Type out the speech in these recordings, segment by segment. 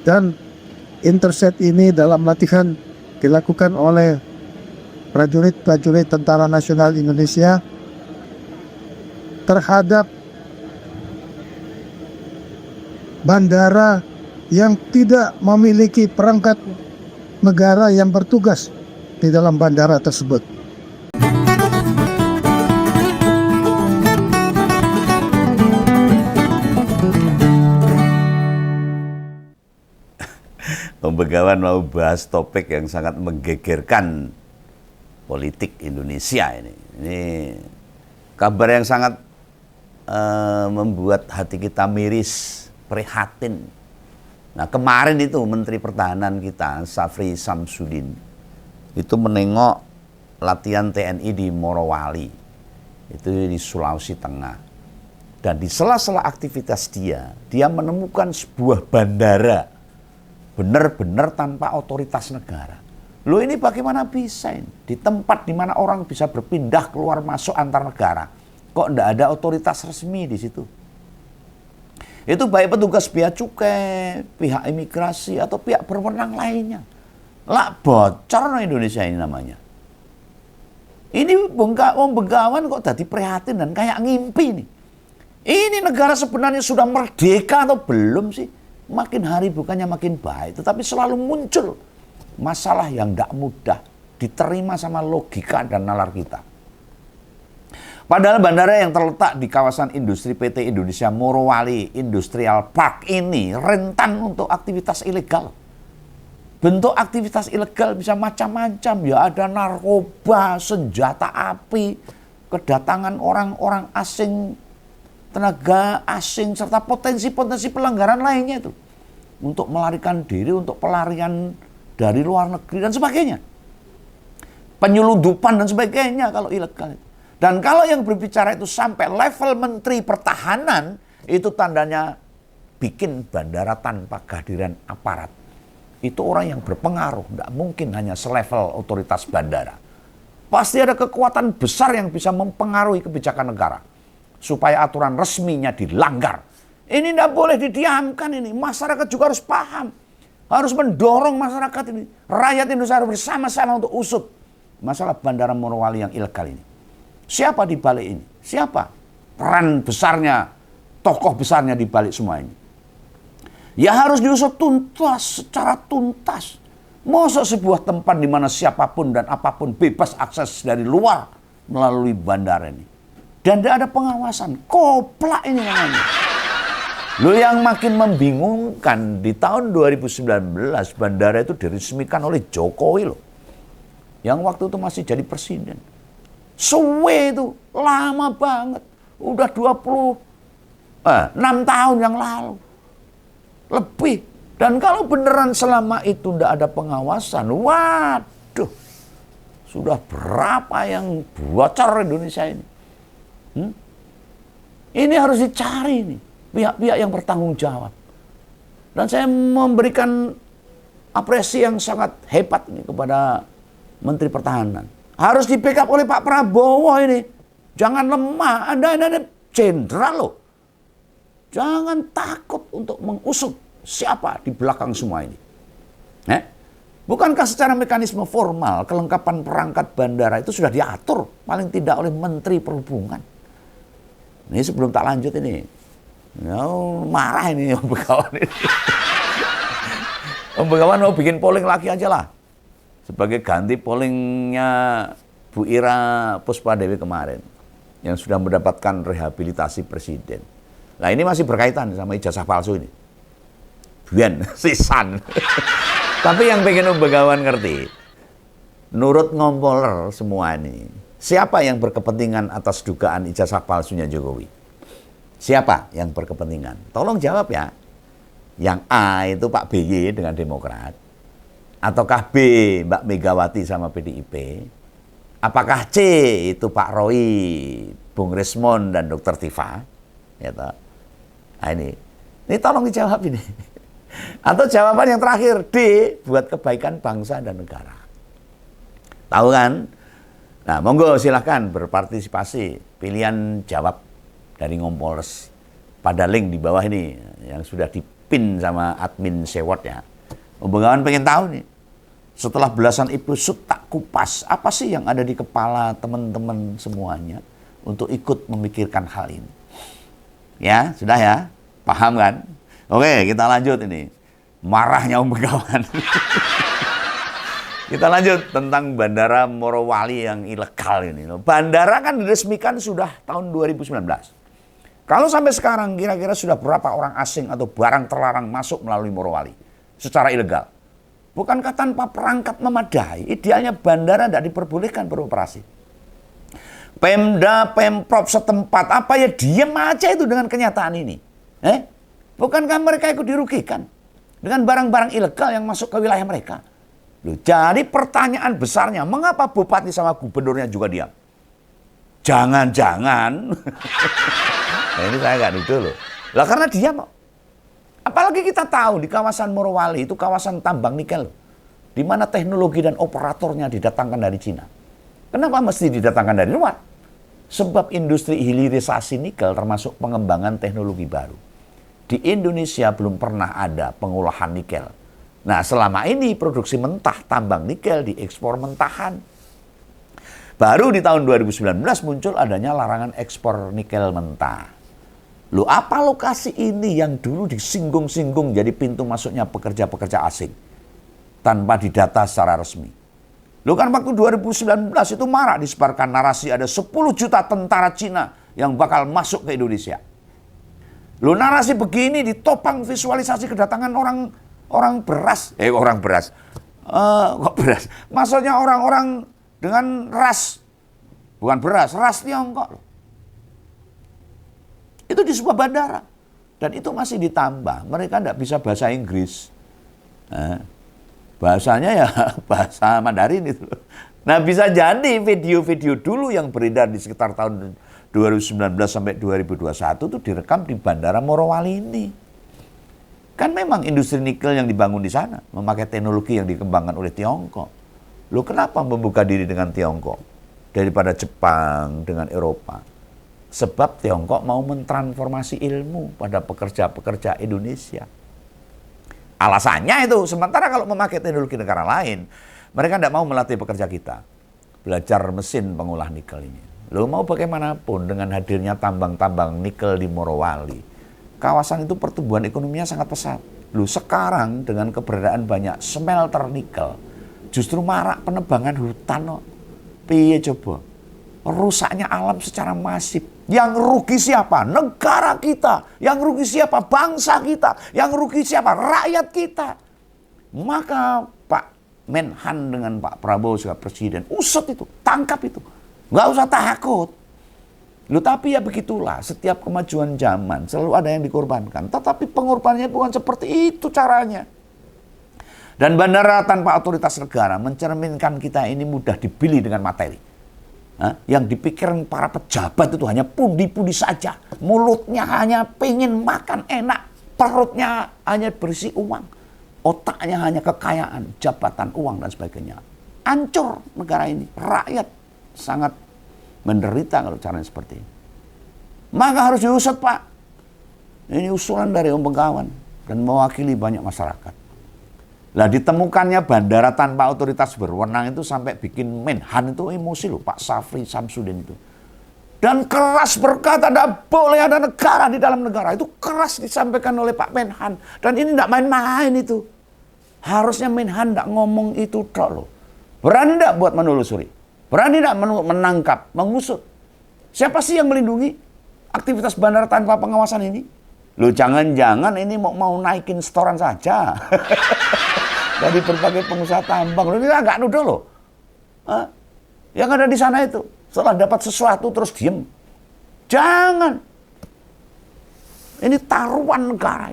Dan intercept ini dalam latihan dilakukan oleh prajurit-prajurit Tentara Nasional Indonesia terhadap bandara yang tidak memiliki perangkat negara yang bertugas di dalam bandara tersebut. Pembegawan mau bahas topik yang sangat menggegerkan politik Indonesia ini. Ini kabar yang sangat membuat hati kita miris, prihatin. Nah, kemarin itu Menteri Pertahanan kita, Syafri Samsudin, itu menengok latihan TNI di Morowali, itu di Sulawesi Tengah. Dan di sela-sela aktivitas dia menemukan sebuah bandara benar-benar tanpa otoritas negara. Loh, ini bagaimana bisa ini? Di tempat di mana orang bisa berpindah keluar masuk antar negara, kok enggak ada otoritas resmi di situ? Itu baik petugas bea cukai, pihak imigrasi, atau pihak berwenang lainnya. Lah, bocor no Indonesia ini namanya. Ini Begawan kok jadi prihatin dan kayak ngimpi nih. Ini negara sebenarnya sudah merdeka atau belum sih? Makin hari bukannya makin baik, tetapi selalu muncul masalah yang tidak mudah diterima sama logika dan nalar kita. Padahal bandara yang terletak di kawasan industri PT Indonesia Morowali Industrial Park ini rentan untuk aktivitas ilegal. Bentuk aktivitas ilegal bisa macam-macam, ya ada narkoba, senjata api, kedatangan orang-orang asing, tenaga asing, serta potensi-potensi pelanggaran lainnya itu. Untuk melarikan diri, untuk pelarian dari luar negeri dan sebagainya. Penyelundupan dan sebagainya kalau ilegal itu. Dan kalau yang berbicara itu sampai level Menteri Pertahanan, itu tandanya bikin bandara tanpa kehadiran aparat. Itu orang yang berpengaruh, tidak mungkin hanya selevel otoritas bandara. Pasti ada kekuatan besar yang bisa mempengaruhi kebijakan negara, supaya aturan resminya dilanggar. Ini tidak boleh didiamkan ini. Masyarakat juga harus paham. Harus mendorong masyarakat ini. Rakyat Indonesia harus bersama-sama untuk usut masalah bandara Morowali yang ilegal ini. Siapa di balik ini? Siapa peran besarnya, tokoh besarnya di balik semua ini? Ya harus diusut tuntas, secara tuntas. Masa sebuah tempat di mana siapapun dan apapun bebas akses dari luar melalui bandara ini. Dan tidak ada pengawasan. Koplak ini namanya. Loh, yang makin membingungkan, di tahun 2019 bandara itu diresmikan oleh Jokowi loh. Yang waktu itu masih jadi presiden. Suwe itu, lama banget. Udah 26 tahun yang lalu. Lebih. Dan kalau beneran selama itu tidak ada pengawasan, waduh. Sudah berapa yang bocor Indonesia ini? Ini harus dicari nih. Pihak-pihak yang bertanggung jawab. Dan saya memberikan apresiasi yang sangat hebat ini kepada Menteri Pertahanan. Harus di backup oleh Pak Prabowo ini. Jangan lemah. Anda jenderal loh. Jangan takut untuk mengusut siapa di belakang semua ini. Bukankah secara mekanisme formal kelengkapan perangkat bandara itu sudah diatur paling tidak oleh Menteri Perhubungan? Ini sebelum tak lanjut ini. Ya, marah ini Om Begawan ini. Om Begawan mau bikin polling lagi aja lah. Sebagai ganti pollingnya Bu Ira Puspadewi kemarin. Yang sudah mendapatkan rehabilitasi presiden. Nah, ini masih berkaitan sama ijazah palsu ini. Buan, sisan. Tapi yang pengen Om Begawan ngerti. Nurut ngompoler semua ini. Siapa yang berkepentingan atas dugaan ijazah palsunya Jokowi? Siapa yang berkepentingan? Tolong jawab ya. Yang A itu Pak BY dengan Demokrat. Ataukah B Mbak Megawati sama PDIP? Apakah C itu Pak Roy, Bung Rismon dan Dr. Tifa? Ya toh. Nah ini tolong dijawab ini. Atau jawaban yang terakhir D buat kebaikan bangsa dan negara. Tahu kan? Nah, monggo silahkan berpartisipasi. Pilihan jawab dari Ngompolres pada link di bawah ini yang sudah dipin sama admin sewot ya. Bengawan pengen tahu nih, setelah belasan episode tak kupas, apa sih yang ada di kepala teman-teman semuanya untuk ikut memikirkan hal ini. Ya, sudah ya? Paham kan? Oke, kita lanjut ini. Marahnya Om Bengawan. Kita lanjut tentang Bandara Morowali yang ilegal ini. Bandara kan diresmikan sudah tahun 2019. Kalau sampai sekarang kira-kira sudah berapa orang asing atau barang terlarang masuk melalui Morowali secara ilegal? Bukankah tanpa perangkat memadai, idealnya bandara tidak diperbolehkan beroperasi? Pemda, Pemprov setempat, apa ya diem aja itu dengan kenyataan ini? Bukankah mereka ikut dirugikan dengan barang-barang ilegal yang masuk ke wilayah mereka? Loh, jadi pertanyaan besarnya, mengapa bupati sama gubernurnya juga diam? Jangan-jangan, nah ini saya nggak nuduh loh. Lah karena diam kok. Apalagi kita tahu di kawasan Morowali itu kawasan tambang nikel, di mana teknologi dan operatornya didatangkan dari Cina. Kenapa mesti didatangkan dari luar? Sebab industri hilirisasi nikel termasuk pengembangan teknologi baru. Di Indonesia belum pernah ada pengolahan nikel. Nah, selama ini produksi mentah tambang nikel diekspor mentahan. Baru di tahun 2019 muncul adanya larangan ekspor nikel mentah. Loh, apa lokasi ini yang dulu disinggung-singgung jadi pintu masuknya pekerja-pekerja asing tanpa didata secara resmi? Loh kan waktu 2019 itu marak disebarkan narasi ada 10 juta tentara Cina yang bakal masuk ke Indonesia. Loh, narasi begini ditopang visualisasi kedatangan orang beras. Kok beras? Maksudnya orang-orang dengan ras, bukan beras, ras Tiongkok loh. Itu di sebuah bandara. Dan itu masih ditambah. Mereka tidak bisa bahasa Inggris. Bahasanya ya bahasa Mandarin itu. Nah, bisa jadi video-video dulu yang beredar di sekitar tahun 2019 sampai 2021 itu direkam di Bandara Morowali ini. Kan memang industri nikel yang dibangun di sana. Memakai teknologi yang dikembangkan oleh Tiongkok. Loh, kenapa membuka diri dengan Tiongkok? Daripada Jepang dengan Eropa. Sebab Tiongkok mau mentransformasi ilmu pada pekerja-pekerja Indonesia. Alasannya itu, sementara kalau memakai teknologi negara lain, mereka tidak mau melatih pekerja kita. Belajar mesin pengolah nikel ini. Loh, mau bagaimanapun dengan hadirnya tambang-tambang nikel di Morowali, kawasan itu pertumbuhan ekonominya sangat pesat. Loh, sekarang dengan keberadaan banyak smelter nikel, justru marak penebangan hutan. Piye coba? Rusaknya alam secara masif. Yang rugi siapa? Negara kita. Yang rugi siapa? Bangsa kita. Yang rugi siapa? Rakyat kita. Maka Pak Menhan dengan Pak Prabowo sebagai presiden, usut itu, tangkap itu. Nggak usah takut. Loh, tapi ya begitulah, setiap kemajuan zaman selalu ada yang dikorbankan. Tetapi pengorbanannya bukan seperti itu caranya. Dan bandara tanpa otoritas negara mencerminkan kita ini mudah dibeli dengan materi. Yang dipikirkan para pejabat itu hanya pundi-pundi saja. Mulutnya hanya pengen makan enak. Perutnya hanya berisi uang. Otaknya hanya kekayaan, jabatan, uang, dan sebagainya. Hancur negara ini. Rakyat sangat menderita kalau caranya seperti ini. Maka harus diusut, Pak. Ini usulan dari Om Bengawan dan mewakili banyak masyarakat. Lah, ditemukannya bandara tanpa otoritas berwenang itu sampai bikin Menhan itu emosi loh, Pak Safri Samsudin itu. Dan keras berkata tidak boleh ada negara di dalam negara. Itu keras disampaikan oleh Pak Menhan. Dan ini tidak main-main itu. Harusnya Menhan tidak ngomong itu tok loh. Berani tidak buat menelusuri? Berani tidak menangkap, mengusut? Siapa sih yang melindungi aktivitas bandara tanpa pengawasan ini? Loh, jangan-jangan ini mau naikin setoran saja. Dari berbagai pengusaha tambang. Loh, kita nggak nuduh loh. Yang ada di sana itu, setelah dapat sesuatu terus diem. Jangan. Ini taruhan negara.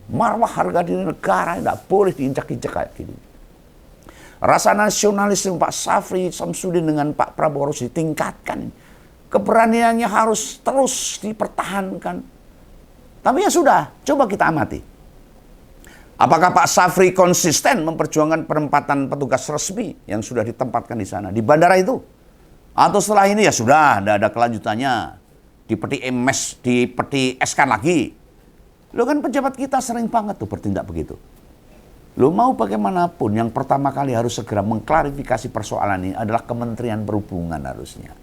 Marwah harga diri negara tidak boleh diinjak-injak kayak gini. Rasa nasionalisme Pak Safri Samsudin dengan Pak Prabowo harus ditingkatkan. Keberaniannya harus terus dipertahankan. Tapi ya sudah, coba kita amati. Apakah Pak Safri konsisten memperjuangkan penempatan petugas resmi yang sudah ditempatkan di sana, di bandara itu? Atau setelah ini ya sudah, tidak ada kelanjutannya. Dipeti MS, dipeti eskan lagi. Lo kan pejabat kita sering banget tuh bertindak begitu. Lo mau bagaimanapun, yang pertama kali harus segera mengklarifikasi persoalan ini adalah Kementerian Perhubungan harusnya.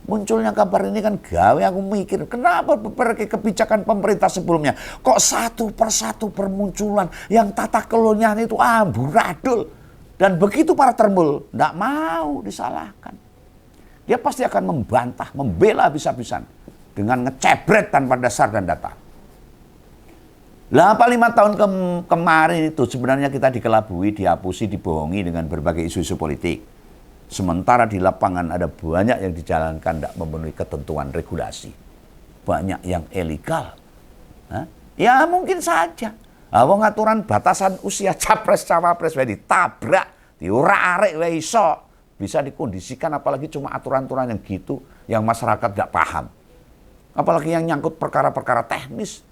Munculnya kabar ini kan gawe aku mikir, kenapa berbagai kebijakan pemerintah sebelumnya kok satu persatu bermunculan yang tata kelolanya itu amburadul. Dan begitu para termul, tidak mau disalahkan. Dia pasti akan membantah, membela habis-habisan dengan ngecebret tanpa dasar dan data. Lah apa 5 tahun kemarin itu sebenarnya kita dikelabui, dihapusi, dibohongi dengan berbagai isu-isu politik. Sementara di lapangan ada banyak yang dijalankan tidak memenuhi ketentuan regulasi. Banyak yang ilegal. Hah? Ya mungkin saja. Wong aturan batasan usia capres-cawapres wae ditabrak, diurak-arik wae iso. Bisa dikondisikan apalagi cuma aturan-aturan yang gitu yang masyarakat tidak paham. Apalagi yang nyangkut perkara-perkara teknis.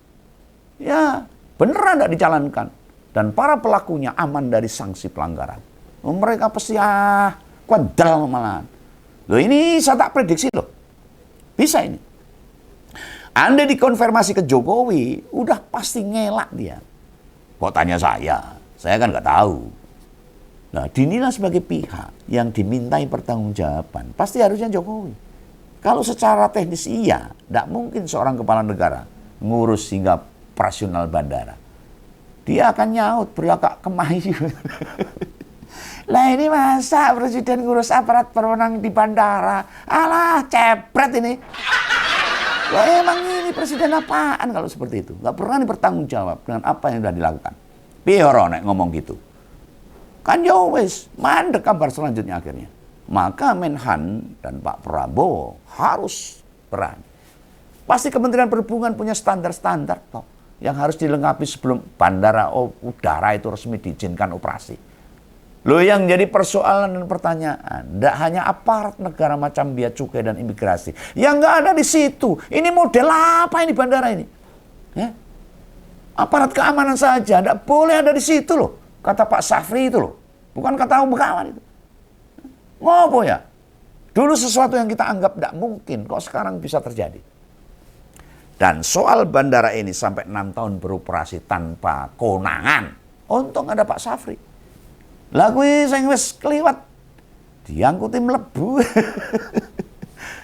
Ya, beneran tidak dijalankan. Dan para pelakunya aman dari sanksi pelanggaran. Mereka pasti kuadal malahan. Loh ini saya tak prediksi loh. Bisa ini. Anda dikonfirmasi ke Jokowi, udah pasti ngelak dia. Kok tanya saya kan nggak tahu. Nah, dinilai sebagai pihak yang dimintai pertanggungjawaban, pasti harusnya Jokowi. Kalau secara teknis iya, tidak mungkin seorang kepala negara ngurus hingga operasional bandara. Dia akan nyaut berlakak kemayu. Lah ini masa presiden ngurus aparat perwenang di bandara? Alah, cepret ini. Lah emang ini presiden apaan kalau seperti itu? Nggak pernah bertanggung jawab dengan apa yang sudah dilakukan. Pioro nek ngomong gitu. Kan ya wis, mandek kabar selanjutnya akhirnya. Maka Menhan dan Pak Prabowo harus berani. Pasti Kementerian Perhubungan punya standar-standar toh yang harus dilengkapi sebelum bandara udara itu resmi diizinkan operasi. Loh yang jadi persoalan dan pertanyaan, tidak hanya aparat negara macam bea cukai dan imigrasi yang nggak ada di situ. Ini model apa ini bandara ini? Ya? Aparat keamanan saja tidak boleh ada di situ loh. Kata Pak Safri itu loh, bukan kata Om Kawan itu. Ngopo ya? Dulu sesuatu yang kita anggap tidak mungkin, kok sekarang bisa terjadi. Dan soal bandara ini sampai 6 tahun beroperasi tanpa konangan. Untung ada Pak Safri. Lah kuwi sing wis kliwat diangkuti mlebu.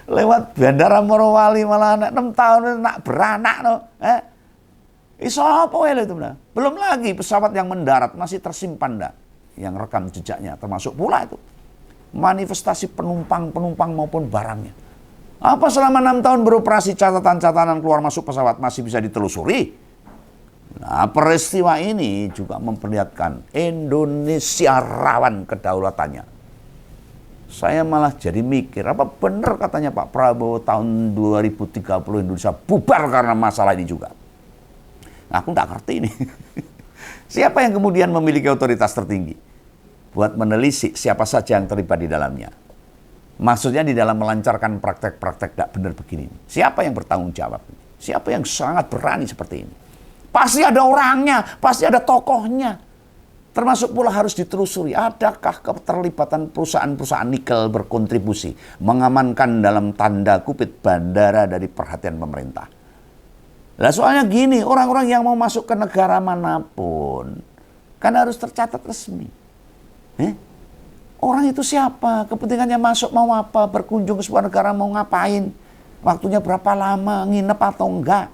Lewat bandara Morowali malah anak 6 tahun nak beranak no. Iso apa wae itu benar. Belum lagi pesawat yang mendarat masih tersimpan dah yang rekam jejaknya termasuk pula itu manifestasi penumpang maupun barangnya. Apa selama 6 tahun beroperasi catatan-catatan keluar masuk pesawat masih bisa ditelusuri? Nah, peristiwa ini juga memperlihatkan Indonesia rawan kedaulatannya. Saya malah jadi mikir, apa benar katanya Pak Prabowo tahun 2030 Indonesia bubar karena masalah ini juga? Nah, aku nggak ngerti ini. Siapa yang kemudian memiliki otoritas tertinggi buat menelisik siapa saja yang terlibat di dalamnya? Maksudnya di dalam melancarkan praktek-praktek tidak benar begini. Siapa yang bertanggung jawab? Siapa yang sangat berani seperti ini? Pasti ada orangnya, pasti ada tokohnya. Termasuk pula harus ditelusuri, adakah keterlibatan perusahaan-perusahaan nikel berkontribusi mengamankan dalam tanda kutip bandara dari perhatian pemerintah. Lah soalnya gini, orang-orang yang mau masuk ke negara manapun kan harus tercatat resmi. Orang itu siapa? Kepentingannya masuk mau apa? Berkunjung ke sebuah negara mau ngapain? Waktunya berapa lama? Nginep atau enggak?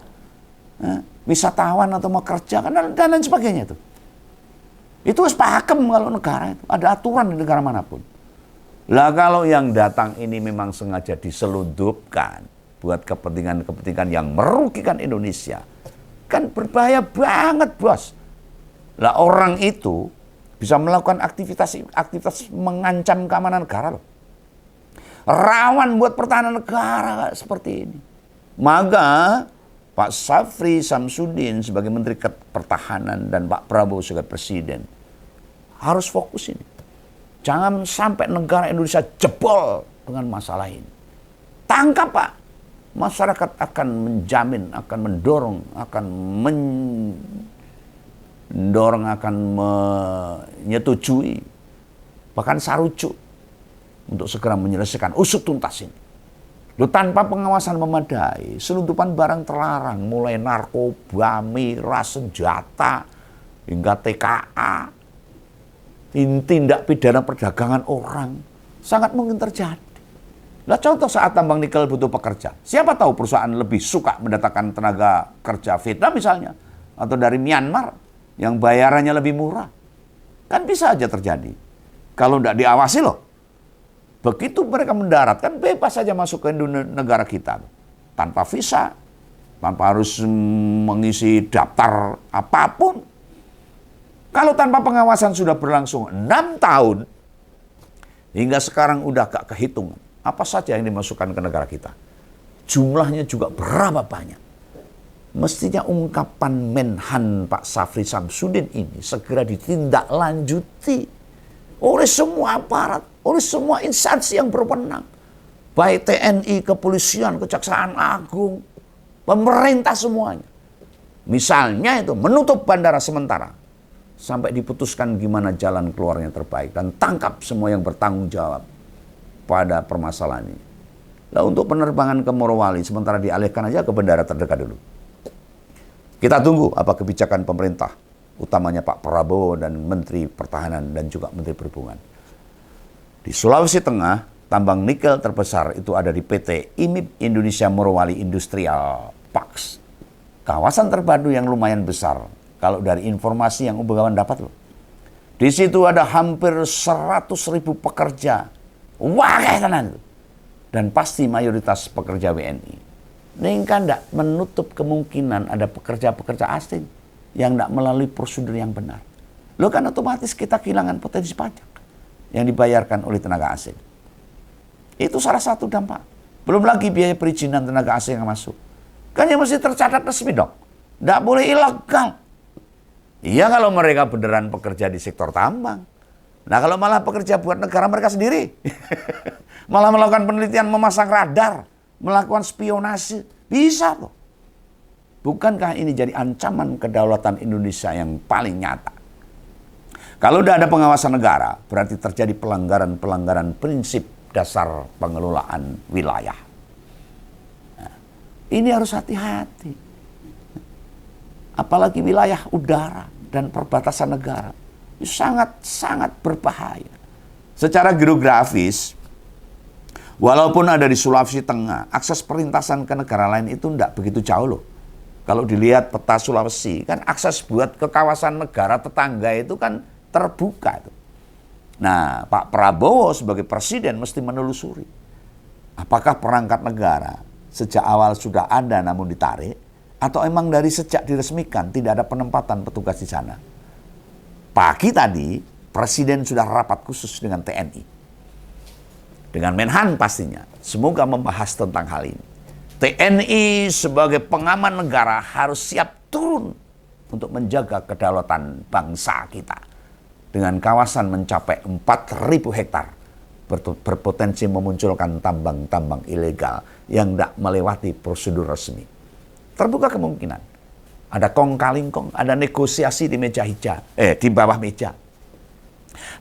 Wisatawan atau mau kerja? Dan lain sebagainya itu. Itu harus pakem kalau negara itu. Ada aturan di negara manapun. Lah kalau yang datang ini memang sengaja diselundupkan buat kepentingan-kepentingan yang merugikan Indonesia. Kan berbahaya banget, bos. Lah orang itu bisa melakukan aktivitas mengancam keamanan negara loh. Rawan buat pertahanan negara seperti ini. Maka Pak Safri Samsudin sebagai Menteri Pertahanan dan Pak Prabowo sebagai Presiden harus fokus ini. Jangan sampai negara Indonesia jebol dengan masalah ini. Tangkap Pak. Masyarakat akan menjamin, akan mendorong, akan menyetujui, bahkan sarujuk untuk segera menyelesaikan usut tuntas ini. Loh, tanpa pengawasan memadai, selundupan barang terlarang, mulai narkoba, miras, senjata, hingga TKA, tindak pidana perdagangan orang, sangat mungkin terjadi. Nah, contoh saat tambang nikel butuh pekerja, siapa tahu perusahaan lebih suka mendatangkan tenaga kerja Vietnam misalnya, atau dari Myanmar, yang bayarannya lebih murah. Kan bisa aja terjadi. Kalau tidak diawasi loh. Begitu mereka mendarat, kan bebas saja masuk ke negara kita. Tanpa visa, tanpa harus mengisi daftar apapun. Kalau tanpa pengawasan sudah berlangsung 6 tahun, hingga sekarang udah gak kehitung. Apa saja yang dimasukkan ke negara kita. Jumlahnya juga berapa banyak. Mestinya ungkapan Menhan Pak Syafri Samsudin ini segera ditindaklanjuti oleh semua aparat, oleh semua instansi yang berwenang. Baik TNI, kepolisian, kejaksaan agung, pemerintah semuanya. Misalnya itu menutup bandara sementara. Sampai diputuskan gimana jalan keluarnya terbaik. Dan tangkap semua yang bertanggung jawab pada permasalahan ini. Nah, untuk penerbangan ke Morowali sementara dialihkan aja ke bandara terdekat dulu. Kita tunggu apa kebijakan pemerintah, utamanya Pak Prabowo dan Menteri Pertahanan dan juga Menteri Perhubungan. Di Sulawesi Tengah, tambang nikel terbesar itu ada di PT IMIP Indonesia Morowali Industrial Parks. Kawasan terpadu yang lumayan besar, kalau dari informasi yang Ubegawan dapat loh. Di situ ada hampir 100.000 pekerja. Wah, kayak tenan. Dan pasti mayoritas pekerja WNI. Ini kan tidak menutup kemungkinan ada pekerja-pekerja asing yang tidak melalui prosedur yang benar. Lo kan otomatis kita kehilangan potensi pajak yang dibayarkan oleh tenaga asing. Itu salah satu dampak. Belum lagi biaya perizinan tenaga asing yang masuk. Kan yang mesti tercatat resmi dong. Tidak boleh ilegal. Iya kalau mereka beneran pekerja di sektor tambang. Nah kalau malah pekerja buat negara mereka sendiri. Malah melakukan penelitian, memasang radar, melakukan spionase. Bisa loh. Bukankah ini jadi ancaman kedaulatan Indonesia yang paling nyata? Kalau tidak ada pengawasan negara, berarti terjadi pelanggaran-pelanggaran prinsip dasar pengelolaan wilayah. Nah, ini harus hati-hati. Apalagi wilayah udara dan perbatasan negara. Itu sangat-sangat berbahaya. Secara geografis, walaupun ada di Sulawesi Tengah, akses perlintasan ke negara lain itu tidak begitu jauh loh. Kalau dilihat peta Sulawesi, kan akses buat ke kawasan negara tetangga itu kan terbuka. Nah, Pak Prabowo sebagai presiden mesti menelusuri. Apakah perangkat negara sejak awal sudah ada namun ditarik, atau emang dari sejak diresmikan tidak ada penempatan petugas di sana? Pagi tadi, presiden sudah rapat khusus dengan TNI. Dengan Menhan pastinya. Semoga membahas tentang hal ini. TNI sebagai pengaman negara harus siap turun untuk menjaga kedaulatan bangsa kita. Dengan kawasan mencapai 4.000 hektar. Berpotensi memunculkan tambang-tambang ilegal yang tidak melewati prosedur resmi. Terbuka kemungkinan. Ada kong kaling kong, ada negosiasi di meja hijau, di bawah meja.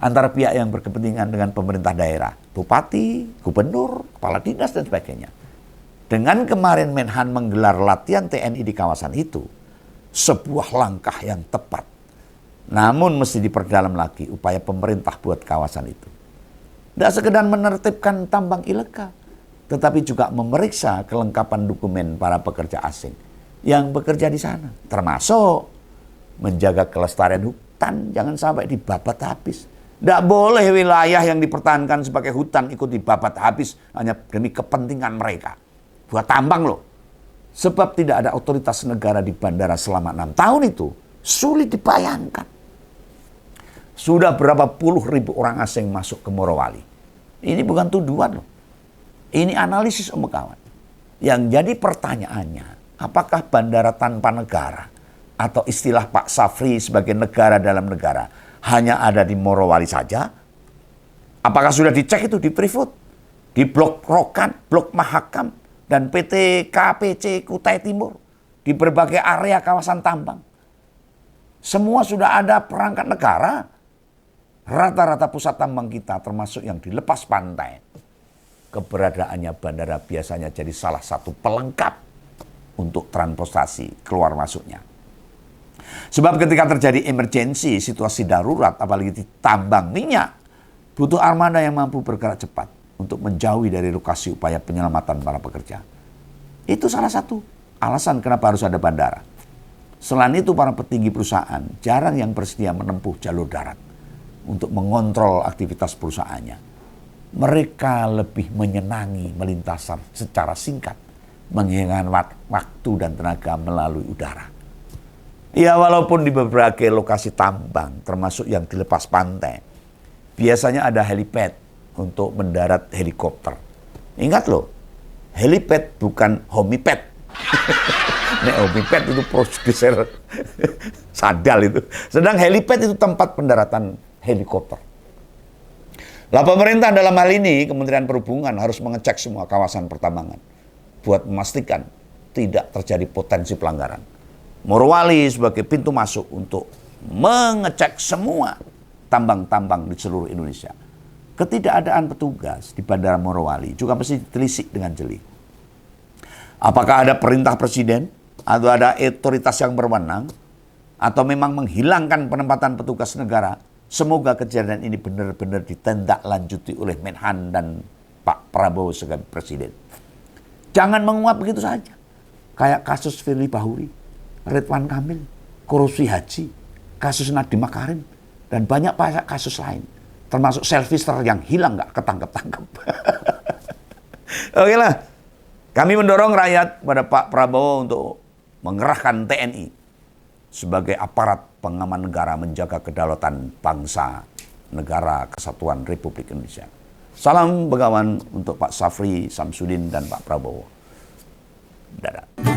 Antara pihak yang berkepentingan dengan pemerintah daerah, bupati, gubernur, kepala dinas, dan sebagainya. Dengan kemarin Menhan menggelar latihan TNI di kawasan itu, sebuah langkah yang tepat. Namun mesti diperdalam lagi upaya pemerintah buat kawasan itu. Tidak sekedar menertibkan tambang ilegal, tetapi juga memeriksa kelengkapan dokumen para pekerja asing yang bekerja di sana. Termasuk menjaga kelestarian hutan, jangan sampai dibabat habis. Tidak boleh wilayah yang dipertahankan sebagai hutan ikut dibabat habis hanya demi kepentingan mereka. Buat tambang loh. Sebab tidak ada otoritas negara di bandara selama 6 tahun itu, sulit dibayangkan. Sudah berapa puluh ribu orang asing masuk ke Morowali. Ini bukan tuduhan loh. Ini analisis kawan. Yang jadi pertanyaannya, apakah bandara tanpa negara atau istilah Pak Syafri sebagai negara dalam negara hanya ada di Morowali saja? Apakah sudah dicek itu di Prifood, di Blok Rokan, Blok Mahakam, dan PT KPC Kutai Timur, di berbagai area kawasan tambang? Semua sudah ada perangkat negara. Rata-rata pusat tambang kita termasuk yang di lepas pantai. keberadaannya bandara biasanya jadi salah satu pelengkap untuk transportasi keluar masuknya. Sebab ketika terjadi emergensi, situasi darurat, apalagi di tambang minyak, butuh armada yang mampu bergerak cepat untuk menjauhi dari lokasi upaya penyelamatan para pekerja. Itu salah satu alasan kenapa harus ada bandara. Selain itu, para petinggi perusahaan jarang yang bersedia menempuh jalur darat untuk mengontrol aktivitas perusahaannya. Mereka lebih menyenangi melintasan secara singkat, menghilangkan waktu dan tenaga melalui udara. Ya, walaupun di berbagai lokasi tambang, termasuk yang dilepas pantai, biasanya ada helipad untuk mendarat helikopter. Ingat loh, helipad bukan homipad. Nek homipad itu produser sandal itu. Sedang helipad itu tempat pendaratan helikopter. Lah pemerintah dalam hal ini, Kementerian Perhubungan harus mengecek semua kawasan pertambangan buat memastikan tidak terjadi potensi pelanggaran. Morowali sebagai pintu masuk untuk mengecek semua tambang-tambang di seluruh Indonesia. Ketidakadaan petugas di Bandara Morowali juga mesti ditelisik dengan jeli. Apakah ada perintah presiden atau ada otoritas yang berwenang atau memang menghilangkan penempatan petugas negara? Semoga kejadian ini benar-benar ditindaklanjuti oleh Menhan dan Pak Prabowo sebagai presiden. Jangan menguap begitu saja. Kayak kasus Firly Bahuri, Ridwan Kamil, korupsi haji, kasus Nadiem Makarim, dan banyak kasus lain. Termasuk selfister yang hilang nggak ketangkep-tangkep. Oke lah. Kami mendorong rakyat pada Pak Prabowo untuk mengerahkan TNI sebagai aparat pengaman negara menjaga kedaulatan bangsa, negara kesatuan Republik Indonesia. Salam Begawan untuk Pak Syafri Samsudin dan Pak Prabowo. Dadah.